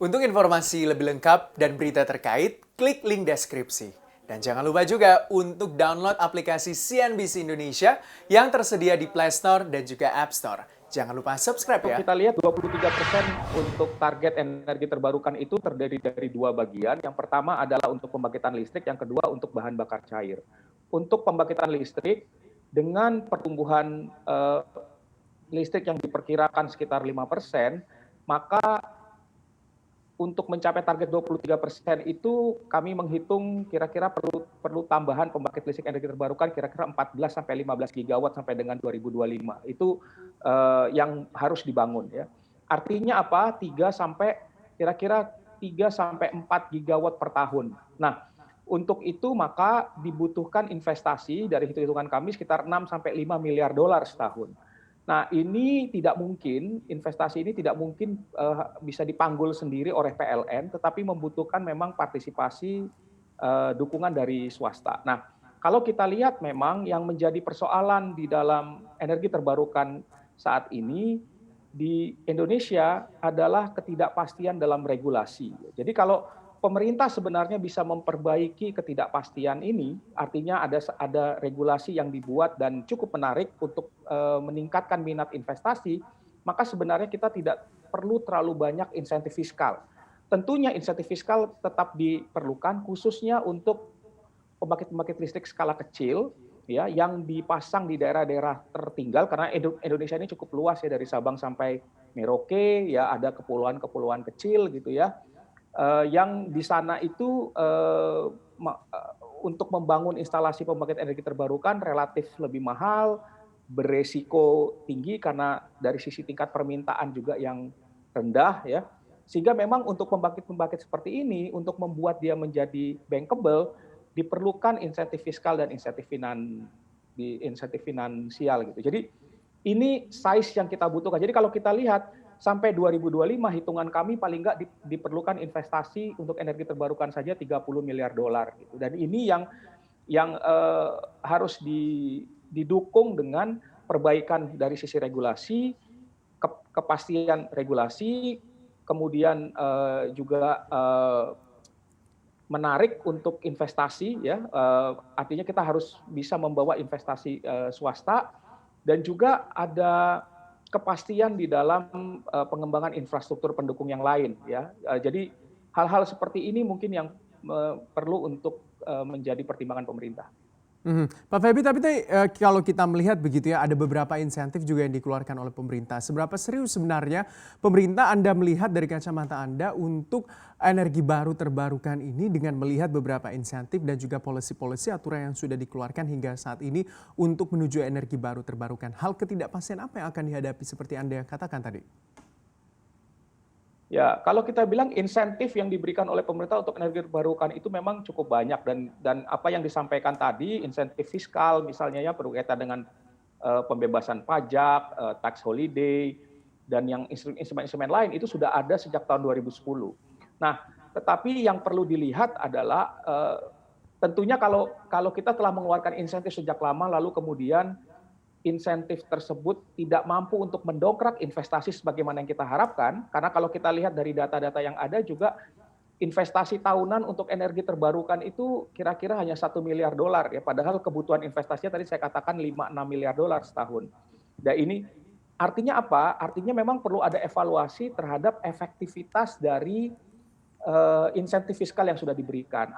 Untuk informasi lebih lengkap dan berita terkait, klik link deskripsi. Dan jangan lupa juga untuk download aplikasi CNBC Indonesia yang tersedia di Play Store dan juga App Store. Jangan lupa subscribe Kalau ya. kita lihat 23% untuk target energi terbarukan itu terdiri dari dua bagian. Yang pertama adalah untuk pembangkitan listrik, yang kedua untuk bahan bakar cair. Untuk pembangkitan listrik, dengan pertumbuhan listrik yang diperkirakan sekitar 5%, maka untuk mencapai target 23% itu kami menghitung kira-kira perlu tambahan pembangkit listrik energi terbarukan kira-kira 14 sampai 15 gigawatt sampai dengan 2025. Itu yang harus dibangun ya. Artinya apa? Kira-kira 3 sampai 4 gigawatt per tahun. Nah, untuk itu maka dibutuhkan investasi dari hitung-hitungan kami sekitar 6 sampai 5 miliar dolar setahun. Nah, investasi ini tidak mungkin bisa dipanggul sendiri oleh PLN, tetapi membutuhkan memang partisipasi dukungan dari swasta. Nah, kalau kita lihat memang yang menjadi persoalan di dalam energi terbarukan saat ini di Indonesia adalah ketidakpastian dalam regulasi. Jadi kalau pemerintah sebenarnya bisa memperbaiki ketidakpastian ini, artinya ada regulasi yang dibuat dan cukup menarik untuk meningkatkan minat investasi, maka sebenarnya kita tidak perlu terlalu banyak insentif fiskal. Tentunya insentif fiskal tetap diperlukan, khususnya untuk pembangkit-pembangkit listrik skala kecil, ya, yang dipasang di daerah-daerah tertinggal, karena Indonesia ini cukup luas ya, dari Sabang sampai Merauke, ya, ada kepulauan-kepulauan kecil gitu ya. Yang di sana itu untuk membangun instalasi pembangkit energi terbarukan relatif lebih mahal, beresiko tinggi karena dari sisi tingkat permintaan juga yang rendah ya. Sehingga memang untuk pembangkit-pembangkit seperti ini untuk membuat dia menjadi bankable diperlukan insentif fiskal dan insentif finansial gitu. Jadi ini size yang kita butuhkan. Jadi kalau kita lihat sampai 2025 hitungan kami paling nggak diperlukan investasi untuk energi terbarukan saja 30 miliar dolar gitu. Dan ini yang harus didukung dengan perbaikan dari sisi regulasi, kepastian regulasi, kemudian juga menarik untuk investasi ya, artinya kita harus bisa membawa investasi swasta dan juga ada kepastian di dalam pengembangan infrastruktur pendukung yang lain ya. Jadi hal-hal seperti ini mungkin yang perlu untuk menjadi pertimbangan pemerintah. Pak Feby, tapi kalau kita melihat begitu ya, ada beberapa insentif juga yang dikeluarkan oleh pemerintah. Seberapa serius sebenarnya pemerintah Anda melihat dari kacamata Anda untuk energi baru terbarukan ini dengan melihat beberapa insentif dan juga policy-policy aturan yang sudah dikeluarkan hingga saat ini untuk menuju energi baru terbarukan? Hal ketidakpastian apa yang akan dihadapi seperti Anda katakan tadi? Ya, kalau kita bilang insentif yang diberikan oleh pemerintah untuk energi terbarukan itu memang cukup banyak dan apa yang disampaikan tadi, insentif fiskal misalnya ya berkaitan dengan pembebasan pajak, tax holiday, dan yang instrumen-instrumen lain itu sudah ada sejak tahun 2010. Nah, tetapi yang perlu dilihat adalah tentunya kalau kita telah mengeluarkan insentif sejak lama lalu kemudian insentif tersebut tidak mampu untuk mendongkrak investasi sebagaimana yang kita harapkan, karena kalau kita lihat dari data-data yang ada juga investasi tahunan untuk energi terbarukan itu kira-kira hanya 1 miliar dolar ya, padahal kebutuhan investasinya tadi saya katakan 5-6 miliar dolar setahun. Dan ini artinya apa? Artinya memang perlu ada evaluasi terhadap efektivitas dari insentif fiskal yang sudah diberikan.